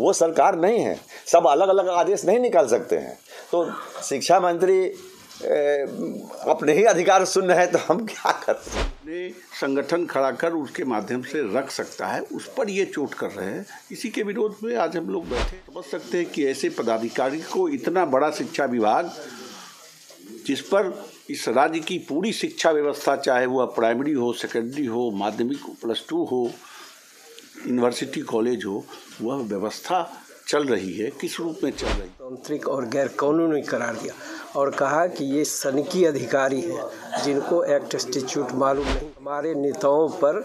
वो सरकार नहीं है, सब अलग अलग आदेश नहीं निकाल सकते हैं। तो शिक्षा मंत्री अपने ही अधिकार शून्य है, तो हम क्या कर सकते हैं? संगठन खड़ा कर उसके माध्यम से रख सकता है, उस पर ये चोट कर रहे हैं। इसी के विरोध में आज हम लोग बैठे। समझ सकते हैं कि ऐसे पदाधिकारी को इतना बड़ा शिक्षा विभाग, जिस पर इस राज्य की पूरी शिक्षा व्यवस्था, चाहे वह प्राइमरी हो, सेकेंडरी हो, माध्यमिक +2 हो, यूनिवर्सिटी कॉलेज हो, वह व्यवस्था चल रही है, किस रूप में चल रही है? तांत्रिक और गैर कानूनी करार दिया और कहा कि ये सनकी अधिकारी हैं जिनको एक्ट इंस्टीट्यूट मालूम नहीं। हमारे नेताओं पर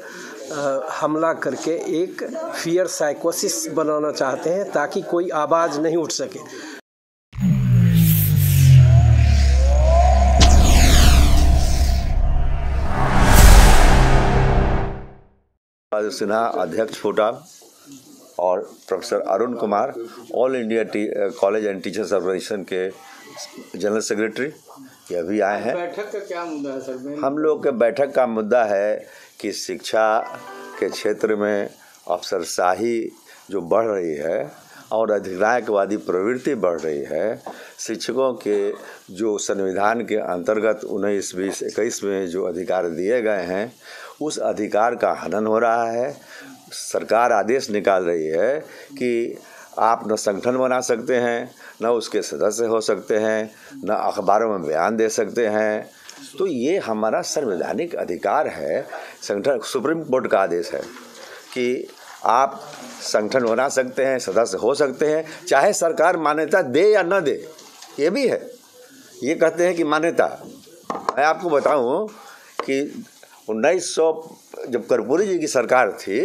हमला करके एक फियर साइकोसिस बनाना चाहते हैं ताकि कोई आवाज़ नहीं उठ सके। सिन्हा अध्यक्ष फूटा और professor Arun Kumar all India college and teachers association के जनरल सेक्रेटरी, ये भी आए हैं। बैठक का क्या मुद्दा है सर? हम लोग के बैठक का मुद्दा है कि शिक्षा के क्षेत्र में अफसरशाही जो बढ़ रही है और अधिनायकवादी प्रवृत्ति बढ़ रही है, शिक्षकों के जो संविधान के अंतर्गत 19, 20, 21 में जो अधिकार दिए गए हैं, उस अधिकार का हनन हो रहा है। सरकार आदेश निकाल रही है कि आप न संगठन बना सकते हैं, न उसके सदस्य हो सकते हैं, न अखबारों में बयान दे सकते हैं। तो ये हमारा संवैधानिक अधिकार है। संगठन, सुप्रीम कोर्ट का आदेश है कि आप संगठन बना सकते हैं, सदस्य हो सकते हैं, चाहे सरकार मान्यता दे या न दे। ये भी है, ये कहते हैं कि मान्यता। मैं आपको बताऊं कि 1900 जब कर्पूरी जी की सरकार थी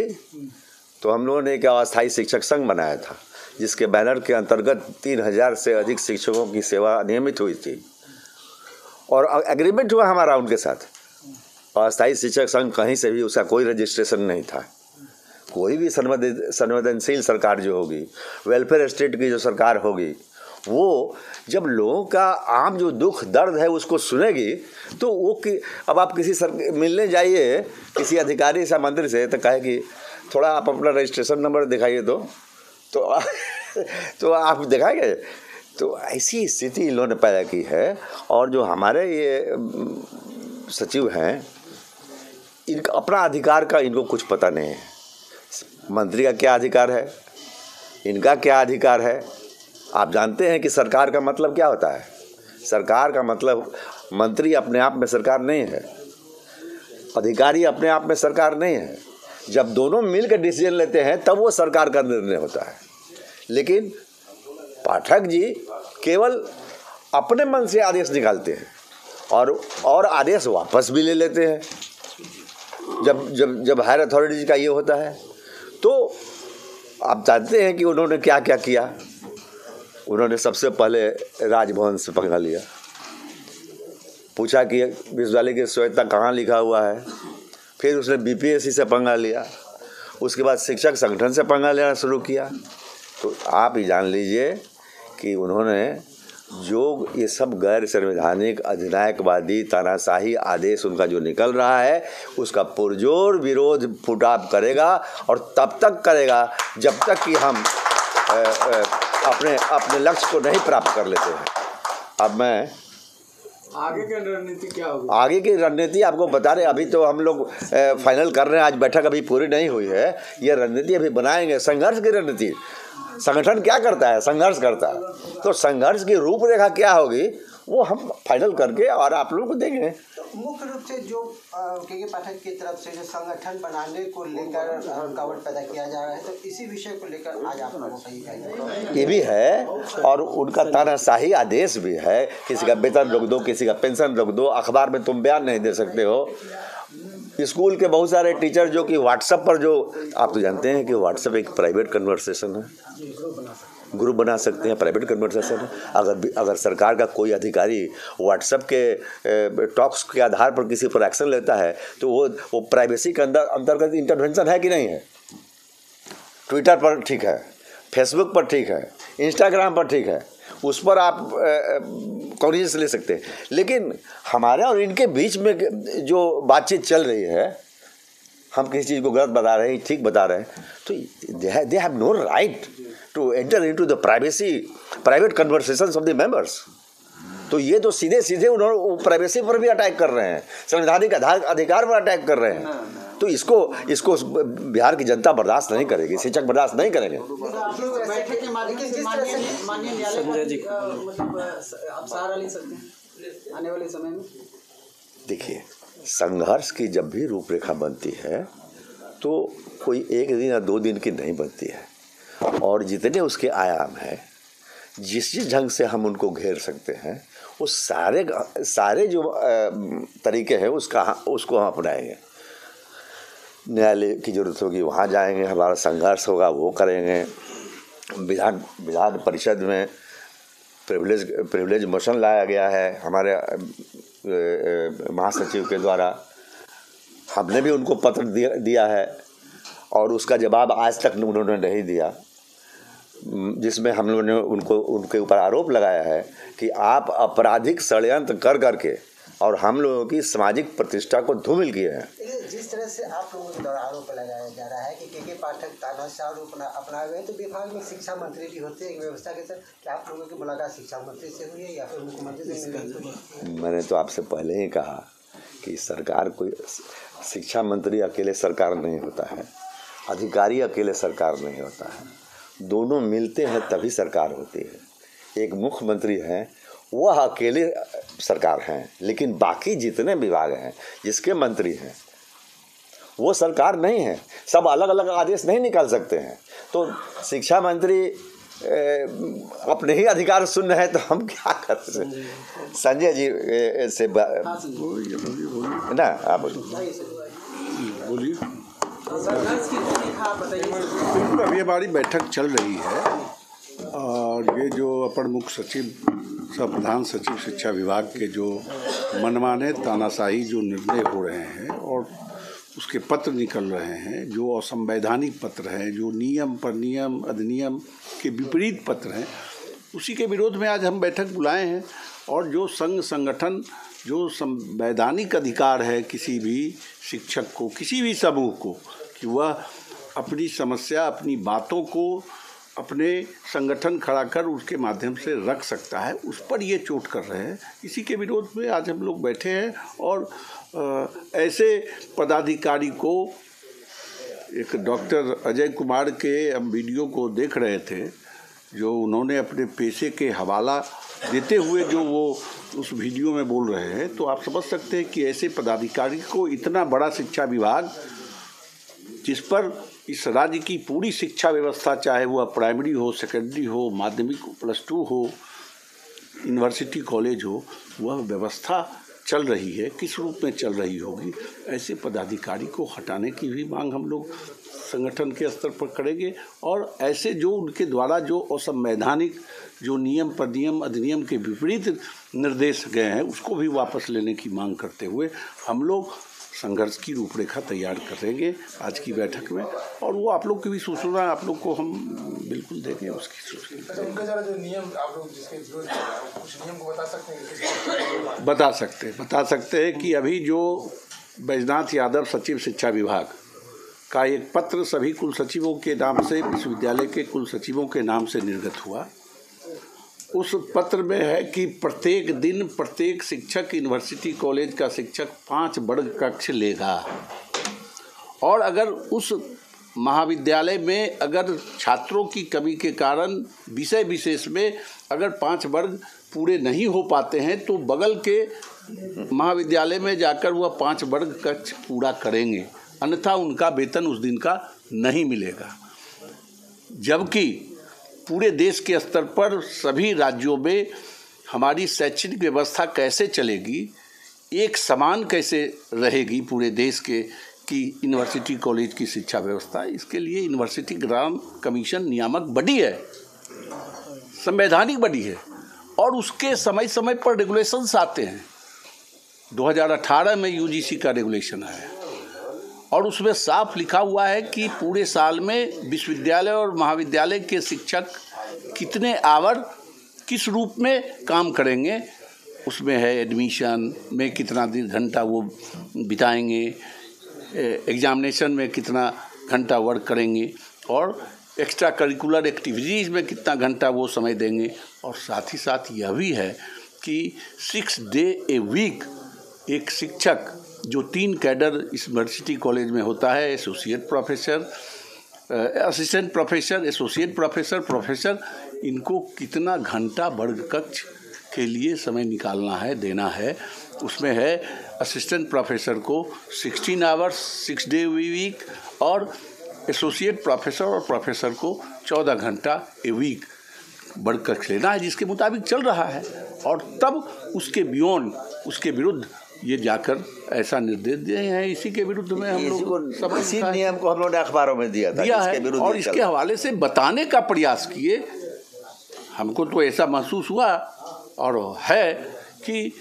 तो हम लोगों ने एक अस्थायी शिक्षक संघ बनाया था, जिसके बैनर के अंतर्गत 3000 से अधिक शिक्षकों की सेवा नियमित हुई थी और एग्रीमेंट हुआ हमारा उनके साथ। अस्थायी शिक्षक संघ कहीं से भी उसका कोई रजिस्ट्रेशन नहीं था। कोई भी संवेदनशील सरकार जो होगी, वेलफेयर स्टेट की जो सरकार होगी, वो जब लोगों का आम जो दुख दर्द है उसको सुनेगी तो वो कि अब आप किसी मिलने जाइए किसी अधिकारी से, मंत्री से, तो कहे कि थोड़ा आप अपना रजिस्ट्रेशन नंबर दिखाइए तो आप दिखाएंगे। तो ऐसी स्थिति इन लोगों ने पैदा की है। और जो हमारे ये सचिव हैं, इनका अपना अधिकार का इनको कुछ पता नहीं है। मंत्री का क्या अधिकार है, इनका क्या अधिकार है? आप जानते हैं कि सरकार का मतलब क्या होता है? सरकार का मतलब, मंत्री अपने आप में सरकार नहीं है, अधिकारी अपने आप में सरकार नहीं है। जब दोनों मिलकर डिसीजन लेते हैं तब वो सरकार का निर्णय होता है। लेकिन पाठक जी केवल अपने मन से आदेश निकालते हैं और आदेश वापस भी ले लेते हैं। जब हायर अथॉरिटीज का ये होता है तो आप जानते हैं कि उन्होंने क्या क्या किया। उन्होंने सबसे पहले राजभवन से पंगा लिया, पूछा कि विश्वविद्यालय की स्वायत्तता कहाँ लिखा हुआ है। फिर उसने बीपीएससी से पंगा लिया, उसके बाद शिक्षक संगठन से पंगा लेना शुरू किया। तो आप ही जान लीजिए कि उन्होंने जो ये सब गैर संवैधानिक अधिनायकवादी तानाशाही आदेश उनका जो निकल रहा है, उसका पुरजोर विरोध फुटाव करेगा और तब तक करेगा जब तक कि हम अपने लक्ष्य को नहीं प्राप्त कर लेते हैं। अब मैं आगे की रणनीति क्या होगी? आगे की रणनीति आपको बता रहे, अभी तो हम लोग फाइनल कर रहे हैं। आज बैठक अभी पूरी नहीं हुई है, ये रणनीति अभी बनाएंगे। संघर्ष की रणनीति, संगठन क्या करता है? संघर्ष करता है। तो संघर्ष की रूपरेखा क्या होगी वो हम फाइनल करके और आप लोगों को देंगे। तो मुख्य रूप से जो के पाठक की तरफ से जो संगठन बनाने को लेकर रुकावट पैदा किया जा रहा है, तो इसी विषय को लेकर आज आप लोगों का ये भी है और उनका तानाशाही आदेश भी है। किसी का वेतन रोक दो, किसी का पेंशन रोक दो, अखबार में तुम बयान नहीं दे सकते हो। स्कूल के बहुत सारे टीचर जो कि व्हाट्सएप पर, जो आप तो जानते हैं कि व्हाट्सएप एक प्राइवेट कन्वर्सेशन है, ग्रुप बना सकते हैं, प्राइवेट कन्वर्सेशन है। अगर सरकार का कोई अधिकारी व्हाट्सएप के टॉक्स के आधार पर किसी पर एक्शन लेता है तो वो प्राइवेसी के अंतर्गत इंटरवेंशन है कि नहीं है? ट्विटर पर ठीक है, फेसबुक पर ठीक है, इंस्टाग्राम पर ठीक है, उस पर आप कॉग्निजेंस ले सकते हैं। लेकिन हमारे और इनके बीच में जो बातचीत चल रही है, हम किसी चीज़ को गलत बता रहे हैं, ठीक बता रहे हैं, तो they have no right to enter into the private conversations of the members. तो ये तो सीधे सीधे उन्होंने प्राइवेसी पर भी अटैक कर रहे हैं, संवैधानिक अधिकार पर अटैक कर रहे हैं। तो इसको बिहार की जनता बर्दाश्त नहीं करेगी, शिक्षक बर्दाश्त नहीं करेंगे। बैठक के माध्यम से माननीय न्यायालय आप सहारा ले सकते हैं आने वाले समय में। देखिए, संघर्ष की जब भी रूपरेखा बनती है तो कोई 1 दिन या 2 दिन की नहीं बनती है, और जितने उसके आयाम हैं, जिस ढंग से हम उनको घेर सकते हैं, वो सारे जो तरीके हैं उसको हम अपनाएंगे। न्यायालय की जरूरत होगी वहाँ जाएंगे, हमारा संघर्ष होगा वो करेंगे। विधान परिषद में प्रिविलेज मोशन लाया गया है हमारे महासचिव के द्वारा, हमने भी उनको पत्र दिया है और उसका जवाब आज तक उन्होंने नहीं दिया, जिसमें हम लोगों ने उनके ऊपर आरोप लगाया है कि आप आपराधिक षड्यंत्र कर करके और हम लोगों की सामाजिक प्रतिष्ठा को धूमिल किए हैं। जिस तरह से आप लोगों के द्वारा आरोप लगाया जा रहा है कि के पाठक तानाशाह अपना गए, तो विभाग में शिक्षा मंत्री भी होते हैं, एक व्यवस्था के तहत क्या आप लोगों की मुलाकात शिक्षा मंत्री से हुई है या फिर मुख्यमंत्री से? मैंने तो आपसे पहले ही कहा कि सरकार कोई शिक्षा मंत्री अकेले सरकार नहीं होता है, अधिकारी अकेले सरकार नहीं होता है, दोनों मिलते हैं तभी सरकार होती है। एक मुख्यमंत्री हैं, वह अकेले सरकार हैं, लेकिन बाकी जितने विभाग हैं जिसके मंत्री हैं वो सरकार नहीं है, सब अलग अलग आदेश नहीं निकाल सकते हैं। तो शिक्षा मंत्री अपने ही अधिकार शून्य है तो हम क्या कर सकते हैं? संजय जी से ना आप बोलिए। अभी हमारी बैठक चल रही है और ये जो अपर मुख्य सचिव सब प्रधान सचिव शिक्षा विभाग के जो मनमाने तानाशाही जो निर्णय हो रहे हैं और उसके पत्र निकल रहे हैं, जो असंवैधानिक पत्र हैं, जो नियम पर नियम अधिनियम के विपरीत पत्र हैं, उसी के विरोध में आज हम बैठक बुलाए हैं। और जो संघ संगठन जो संवैधानिक अधिकार है किसी भी शिक्षक को, किसी भी समूह को, कि वह अपनी समस्या अपनी बातों को अपने संगठन खड़ा कर उसके माध्यम से रख सकता है, उस पर ये चोट कर रहे हैं। इसी के विरोध में आज हम लोग बैठे हैं और ऐसे पदाधिकारी को, एक डॉक्टर अजय कुमार के हम वीडियो को देख रहे थे, जो उन्होंने अपने पेशे के हवाला देते हुए जो वो उस वीडियो में बोल रहे हैं, तो आप समझ सकते हैं कि ऐसे पदाधिकारी को इतना बड़ा शिक्षा विभाग, जिस पर इस राज्य की पूरी शिक्षा व्यवस्था, चाहे वह प्राइमरी हो, सेकेंडरी हो, माध्यमिक +2 हो, यूनिवर्सिटी कॉलेज हो, वह व्यवस्था चल रही है, किस रूप में चल रही होगी, ऐसे पदाधिकारी को हटाने की भी मांग हम लोग संगठन के स्तर पर करेंगे। और ऐसे जो उनके द्वारा जो असंवैधानिक जो नियम पर नियम अधिनियम के विपरीत निर्देश गए हैं, उसको भी वापस लेने की मांग करते हुए हम लोग संघर्ष की रूपरेखा तैयार करेंगे आज की बैठक में। और वो आप लोग की भी सूचना आप लोग को हम बिल्कुल देंगे उसकी सूचना। उनका जरा जो नियम आप लोग जिसके विरोध कर रहे हैं, कुछ नियम को बता सकते हैं? बता सकते हैं कि अभी जो बैजनाथ यादव सचिव शिक्षा विभाग का एक पत्र सभी कुल सचिवों के नाम से, विश्वविद्यालय के कुल सचिवों के नाम से निर्गत हुआ, उस पत्र में है कि प्रत्येक दिन प्रत्येक शिक्षक, यूनिवर्सिटी कॉलेज का शिक्षक 5 वर्ग कक्ष लेगा। और अगर उस महाविद्यालय में अगर छात्रों की कमी के कारण विषय विशेष में अगर 5 वर्ग पूरे नहीं हो पाते हैं, तो बगल के महाविद्यालय में जाकर वह 5 वर्ग कक्ष पूरा करेंगे, अन्यथा उनका वेतन उस दिन का नहीं मिलेगा। जबकि पूरे देश के स्तर पर सभी राज्यों में हमारी शैक्षणिक व्यवस्था कैसे चलेगी, एक समान कैसे रहेगी पूरे देश के की यूनिवर्सिटी कॉलेज की शिक्षा व्यवस्था, इसके लिए यूनिवर्सिटी ग्रांट कमीशन नियामक बॉडी है, संवैधानिक बॉडी है, और उसके समय समय पर रेगुलेशंस आते हैं। 2018 में यूजीसी का रेगुलेशन आया और उसमें साफ लिखा हुआ है कि पूरे साल में विश्वविद्यालय और महाविद्यालय के शिक्षक कितने आवर किस रूप में काम करेंगे, उसमें है एडमिशन में कितना घंटा वो बिताएंगे, एग्जामिनेशन में कितना घंटा वर्क करेंगे, और एक्स्ट्रा करिकुलर एक्टिविटीज़ में कितना घंटा वो समय देंगे। और साथ ही साथ यह भी है कि 6 डे ए वीक एक शिक्षक जो 3 कैडर इस यूनिवर्सिटी कॉलेज में होता है, associate professor, assistant professor, associate professor, professor, इनको कितना घंटा वर्ग कक्ष के लिए समय निकालना है, देना है। उसमें है असिस्टेंट प्रोफेसर को 16 आवर्स 6 डे वीक और एसोसिएट प्रोफेसर और प्रोफेसर को 14 घंटा ए वीक वर्ग कक्ष लेना है, जिसके मुताबिक चल रहा है। और तब उसके बियॉन्ड, उसके विरुद्ध ये जाकर ऐसा निर्देश दिए हैं। इसी के विरुद्ध में हम लोग इसी नियम को हम लोगों ने अखबारों में दिया था, है और इसके हवाले से बताने का प्रयास किए। हमको तो ऐसा महसूस हुआ और है कि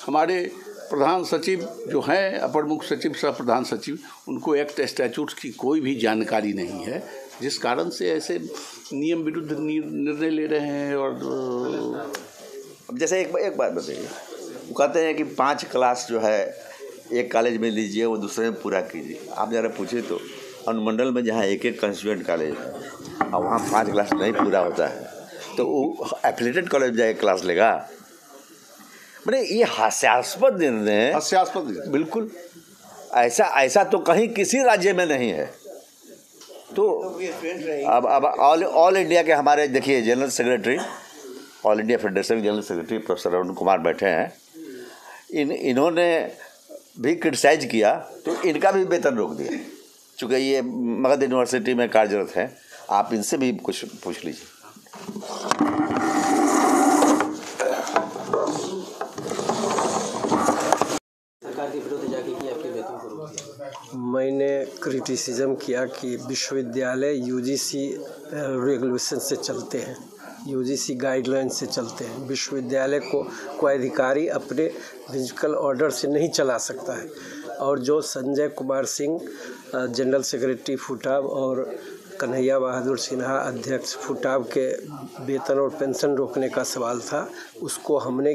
हमारे प्रधान सचिव जो हैं, अपर मुख्य सचिव सह प्रधान सचिव, उनको एक्ट स्टैट्यूट की कोई भी जानकारी नहीं है, जिस कारण से ऐसे नियम विरुद्ध निर्णय ले रहे हैं। और जैसे एक बात बताइए, वो कहते हैं कि 5 क्लास जो है एक कॉलेज में लीजिए, वो दूसरे में पूरा कीजिए। आप ज़रा पूछे तो अनुमंडल में जहाँ एक कंस्टिट्यूएंट कॉलेज है और वहाँ 5 क्लास नहीं पूरा होता है, तो वो एफिलिएटेड कॉलेज में जाके क्लास लेगा। मैंने ये हास्यास्पद निर्णय है, हास्यास्पद बिल्कुल। ऐसा तो कहीं किसी राज्य में नहीं है। तो अब ऑल इंडिया के हमारे देखिए general secretary, all India federation general secretary professor Arun Kumar बैठे हैं, इन्होंने भी क्रिटिसाइज किया तो इनका भी वेतन रोक दिया, चूँकि ये मगध यूनिवर्सिटी में कार्यरत हैं। आप इनसे भी कुछ पूछ लीजिए। मैंने क्रिटिसिज्म किया कि विश्वविद्यालय यूजीसी रेगुलेशन से चलते हैं, यूजीसी गाइडलाइन से चलते हैं। विश्वविद्यालय को कोई अधिकारी अपने म्यूजिकल ऑर्डर से नहीं चला सकता है। और जो संजय कुमार सिंह जनरल सेक्रेटरी फुटाब और कन्हैया बहादुर सिन्हा अध्यक्ष फुटाब के वेतन और पेंशन रोकने का सवाल था, उसको हमने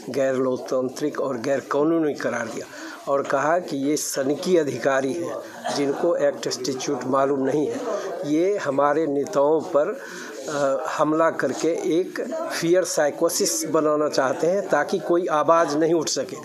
गैर लोकतांत्रिक और गैर कानूनी करार दिया और कहा कि ये सनकी अधिकारी हैं जिनको एक्ट स्टैट्यूट मालूम नहीं है। ये हमारे नेताओं पर हमला करके एक फियर साइकोसिस बनाना चाहते हैं ताकि कोई आवाज़ नहीं उठ सके।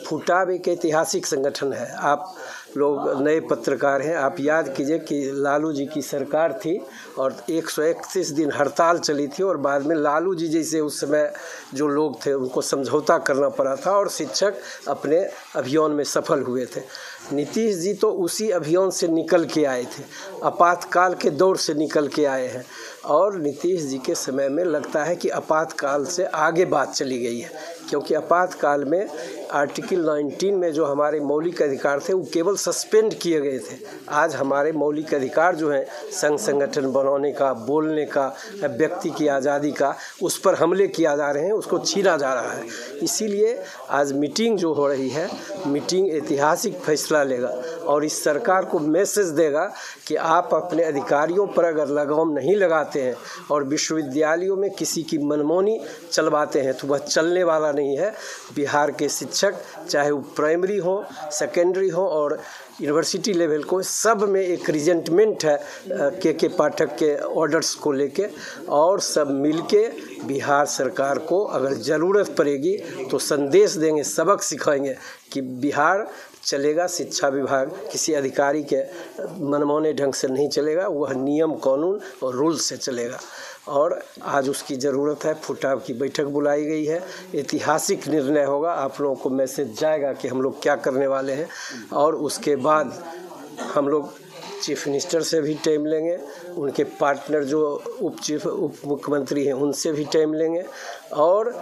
फुटाब एक ऐतिहासिक संगठन है। आप लोग नए पत्रकार हैं, आप याद कीजिए कि लालू जी की सरकार थी और 131 दिन हड़ताल चली थी और बाद में लालू जी जैसे उस समय जो लोग थे उनको समझौता करना पड़ा था और शिक्षक अपने अभियान में सफल हुए थे। नीतीश जी तो उसी अभियान से निकल के आए थे, आपातकाल के दौर से निकल के आए हैं और नीतीश जी के समय में लगता है कि आपातकाल से आगे बात चली गई है, क्योंकि आपातकाल में आर्टिकल 19 में जो हमारे मौलिक अधिकार थे वो केवल सस्पेंड किए गए थे। आज हमारे मौलिक अधिकार जो हैं, संघ संगठन बनाने का, बोलने का, व्यक्ति की आज़ादी का, उस पर हमले किया जा रहे हैं, उसको छीना जा रहा है। इसीलिए आज मीटिंग जो हो रही है, मीटिंग ऐतिहासिक फैसला लेगा और इस सरकार को मैसेज देगा कि आप अपने अधिकारियों पर अगर लगाम नहीं लगाते हैं और विश्वविद्यालयों में किसी की मनमानी चलवाते हैं तो वह चलने वाला नहीं है। बिहार के शिक्षक चाहे वो प्राइमरी हो, सेकेंडरी हो और यूनिवर्सिटी लेवल को, सब में एक रिजेंटमेंट है के पाठक के ऑर्डर्स को लेके और सब मिलके बिहार सरकार को अगर ज़रूरत पड़ेगी तो संदेश देंगे, सबक सिखाएंगे कि बिहार चलेगा, शिक्षा विभाग किसी अधिकारी के मनमाने ढंग से नहीं चलेगा, वह नियम कानून और रूल से चलेगा। और आज उसकी ज़रूरत है। फुटाब की बैठक बुलाई गई है, ऐतिहासिक निर्णय होगा, आप लोगों को मैसेज जाएगा कि हम लोग क्या करने वाले हैं। और उसके बाद हम लोग चीफ मिनिस्टर से भी टाइम लेंगे, उनके पार्टनर जो उप मुख्यमंत्री हैं उनसे भी टाइम लेंगे और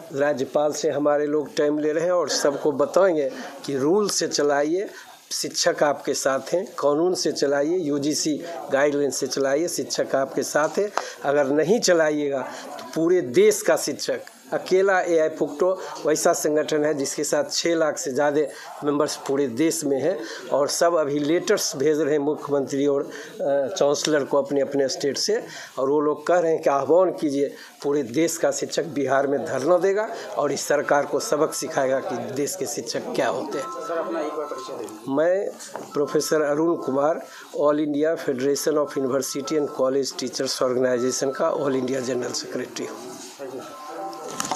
राज्यपाल से हमारे लोग टाइम ले रहे हैं और सबको बताएंगे कि रूल से चलाइए, शिक्षक आपके साथ हैं, कानून से चलाइए, यूजीसी गाइडलाइन से चलाइए, शिक्षक आपके साथ है। अगर नहीं चलाइएगा तो पूरे देश का शिक्षक अकेला एआई फुक्टो वैसा संगठन है जिसके साथ 6 लाख से ज़्यादा मेंबर्स पूरे देश में हैं और सब अभी लेटर्स भेज रहे हैं मुख्यमंत्री और चांसलर को अपने अपने स्टेट से, और वो लोग कह रहे हैं कि आह्वान कीजिए, पूरे देश का शिक्षक बिहार में धरना देगा और इस सरकार को सबक सिखाएगा कि देश के शिक्षक क्या होते हैं। सर अपना एक बार परिचय दीजिए। मैं professor Arun Kumar, all India federation of university and college teachers organisation का ऑल इंडिया जनरल सेक्रेटरी हूँ।